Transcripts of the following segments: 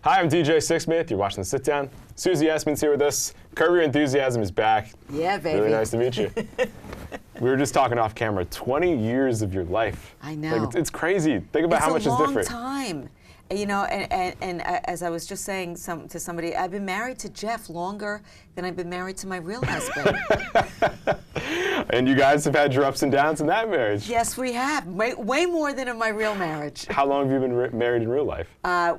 Hi, I'm DJ Sixsmith. You're watching The Sit Down. Susie Essman's here with us. Curb Your Enthusiasm is back. Yeah, baby. Really nice to meet you. We were just talking off camera. 20 years of your life. I know. Like, it's crazy. Think about how much is different. It's a long time. You know, and as I was just saying to somebody, I've been married to Jeff longer than I've been married to my real husband. And you guys have had your ups and downs in that marriage. Yes, we have. Way more than in my real marriage. How long have you been married in real life?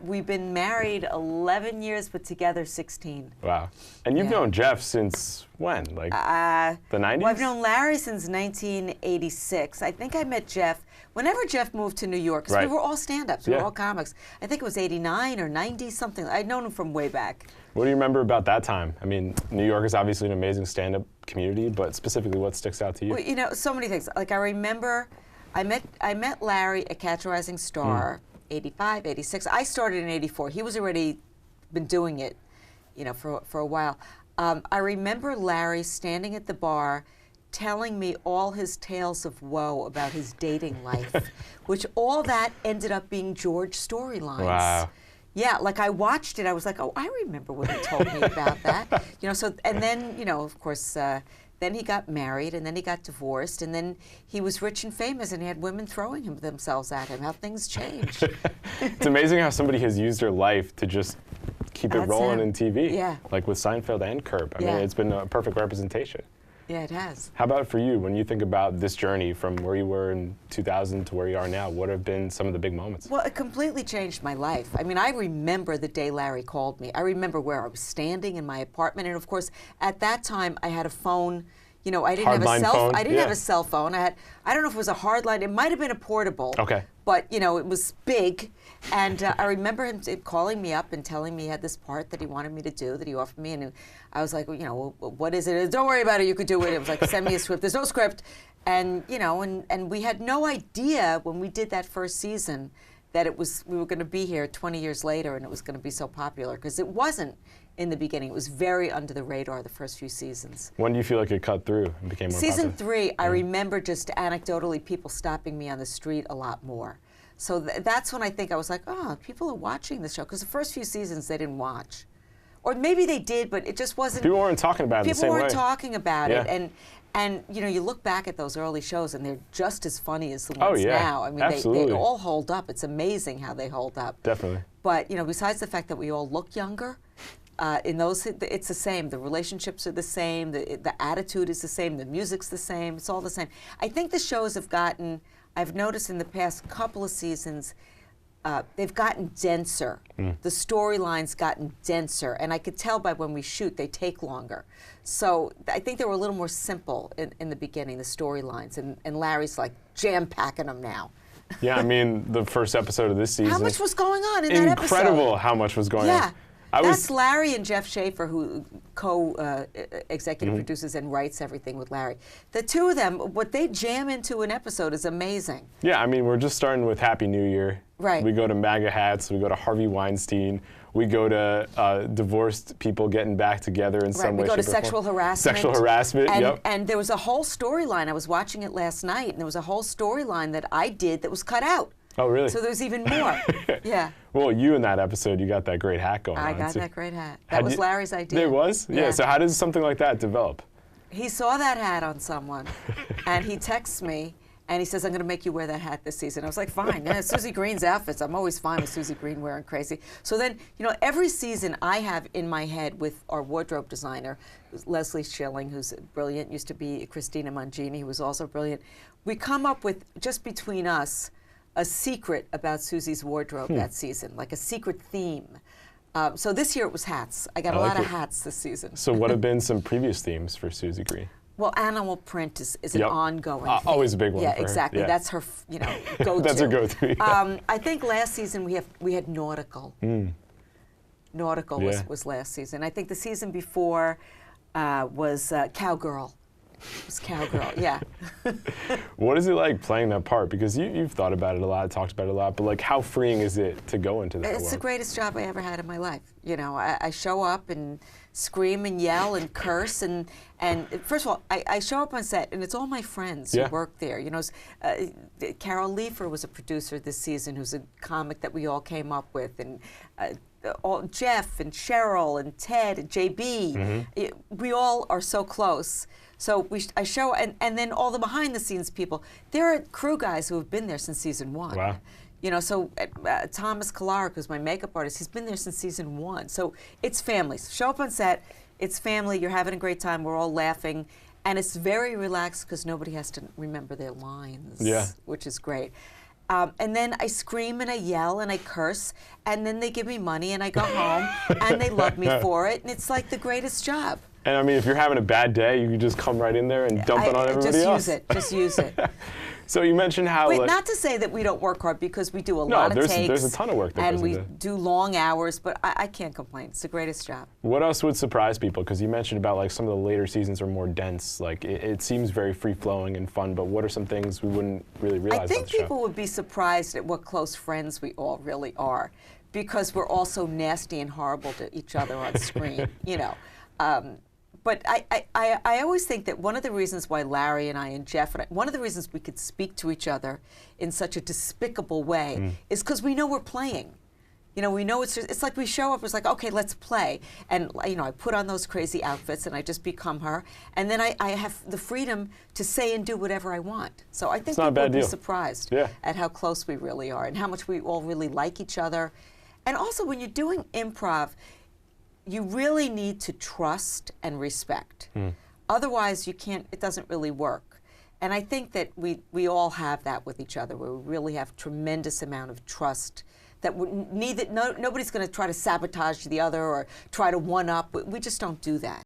We've been married 11 years, but together 16. Wow. And you've known Jeff since when? Like the 90s? Well, I've known Larry since 1986. I think I met Jeff whenever Jeff moved to New York, because we were all stand-ups, we were all comics. I think it was 89 or 90, something. I'd known him from way back. What do you remember about that time? I mean, New York is obviously an amazing stand-up community, but specifically what sticks out to you? Well, you know, so many things. Like I remember I met Larry at Catch a Rising Star, 85, 86. I started in 84. He was already been doing it, you know, for a while. I remember Larry standing at the bar telling me all his tales of woe about his dating life, which all that ended up being George storylines. Wow. Yeah, like I watched it, I was like, oh, I remember what he told me about that. You know, so, and then, you know, of course, then he got married, and then he got divorced, and then he was rich and famous, and he had women throwing themselves at him. How things changed. It's amazing how somebody has used their life to just keep it rolling in TV. Yeah. Like with Seinfeld and Curb. I mean, it's been a perfect representation. Yeah, it has. How about for you, when you think about this journey from where you were in 2000 to where you are now, what have been some of the big moments? Well, it completely changed my life. I mean, I remember the day Larry called me. I remember where I was standing in my apartment, and of course, at that time, I had a phone. You know, I didn't have a cell phone. I didn't have a cell phone. I don't know if it was a hard line. It might have been a portable. Okay. But, you know, it was big. And I remember him calling me up and telling me he had this part that he wanted me to do, that he offered me. And I was like, well, you know, what is it? Don't worry about it. You could do it. It was like, send me a script. There's no script. And, you know, and we had no idea when we did that first season that we were going to be here 20 years later and it was going to be so popular, because it wasn't in the beginning. It was very under the radar the first few seasons. When do you feel like it cut through and became more popular? Season 3, I remember just anecdotally people stopping me on the street a lot more. So that's when I think I was like, oh, people are watching this show, because the first few seasons they didn't watch. Or maybe they did, but it just wasn't. People weren't talking about it the same way. People weren't talking about it. And you know, you look back at those early shows and they're just as funny as the ones now. I mean, they all hold up. It's amazing how they hold up. Definitely. But, you know, besides the fact that we all look younger, in those, it's the same. The relationships are the same. The attitude is the same. The music's the same. It's all the same. I think the shows have gotten, I've noticed in the past couple of seasons, they've gotten denser. The storyline's gotten denser, and I could tell by when we shoot, they take longer. So I think they were a little more simple in the beginning, the storylines, and Larry's like jam-packing them now. Yeah, I mean, the first episode of this season. How much was going on in that episode? Incredible how much was going on. Yeah. That's Larry and Jeff Schaefer, who co-executive produces and writes everything with Larry. The two of them, what they jam into an episode is amazing. Yeah, I mean, we're just starting with Happy New Year. Right. We go to MAGA hats. We go to Harvey Weinstein. We go to divorced people getting back together in some way, we go to shape, or sexual form. harassment. Sexual harassment, and there was a whole storyline. I was watching it last night, and there was a whole storyline that I did that was cut out. Oh, really? So there's even more. Yeah. Well, you in that episode, you got that great hat going on. I got that great hat. That was Larry's idea. It was? Yeah. So how does something like that develop? He saw that hat on someone, and he texts me, and he says, I'm going to make you wear that hat this season. I was like, fine. Yeah, Susie Green's outfits. I'm always fine with Susie Green wearing crazy. So then, you know, every season I have in my head with our wardrobe designer, Leslie Schilling, who's brilliant, used to be Christina Mangini, who was also brilliant. We come up with, just between us, a secret about Susie's wardrobe that season, like a secret theme. So this year it was hats. I got a lot of hats this season. So what have been some previous themes for Susie Green? Well, animal print is an ongoing thing. Always a big one for her. Exactly. Yeah. That's her, you know, go-to. That's her go-to. I think last season we had nautical. Nautical was last season. I think the season before was cowgirl. It was cowgirl, yeah. What is it like playing that part? Because you've thought about it a lot, talked about it a lot, but like how freeing is it to go into that world? It's the greatest job I ever had in my life. You know, I show up and scream and yell and curse and first of all, I show up on set and it's all my friends who work there. You know, Carol Leifer was a producer this season who's a comic that we all came up with, and Jeff and Cheryl and Ted and JB, we all are so close. So I show, and then all the behind the scenes people. There are crew guys who have been there since season 1. Wow. You know, so Thomas Kalarik, who's my makeup artist, he's been there since season 1. So it's family. So show up on set, it's family, you're having a great time, we're all laughing, and it's very relaxed because nobody has to remember their lines, which is great. And then I scream and I yell and I curse, and then they give me money and I go home and they love me for it, and it's like the greatest job. And I mean, if you're having a bad day, you can just come right in there and dump it on everybody else. Just use it. So you mentioned how... Wait, not to say that we don't work hard, because we do a lot of takes. There's a ton of work that goes into it. And we do long hours, but I can't complain. It's the greatest job. What else would surprise people? Because you mentioned about like some of the later seasons are more dense. Like it seems very free-flowing and fun, but what are some things we wouldn't really realize about the show? I think people would be surprised at what close friends we all really are, because we're all so nasty and horrible to each other on screen, you know. But I always think that one of the reasons why Larry and I and Jeff, one of the reasons we could speak to each other in such a despicable way is because we know we're playing. You know, we know it's like we show up, it's like, okay, let's play. And, you know, I put on those crazy outfits and I just become her. And then I have the freedom to say and do whatever I want. So I think people would be surprised at how close we really are and how much we all really like each other. And also, when you're doing improv, you really need to trust and respect. Otherwise, you can't, it doesn't really work. And I think that we all have that with each other, where we really have tremendous amount of trust that nobody's going to try to sabotage the other or try to one-up. We just don't do that.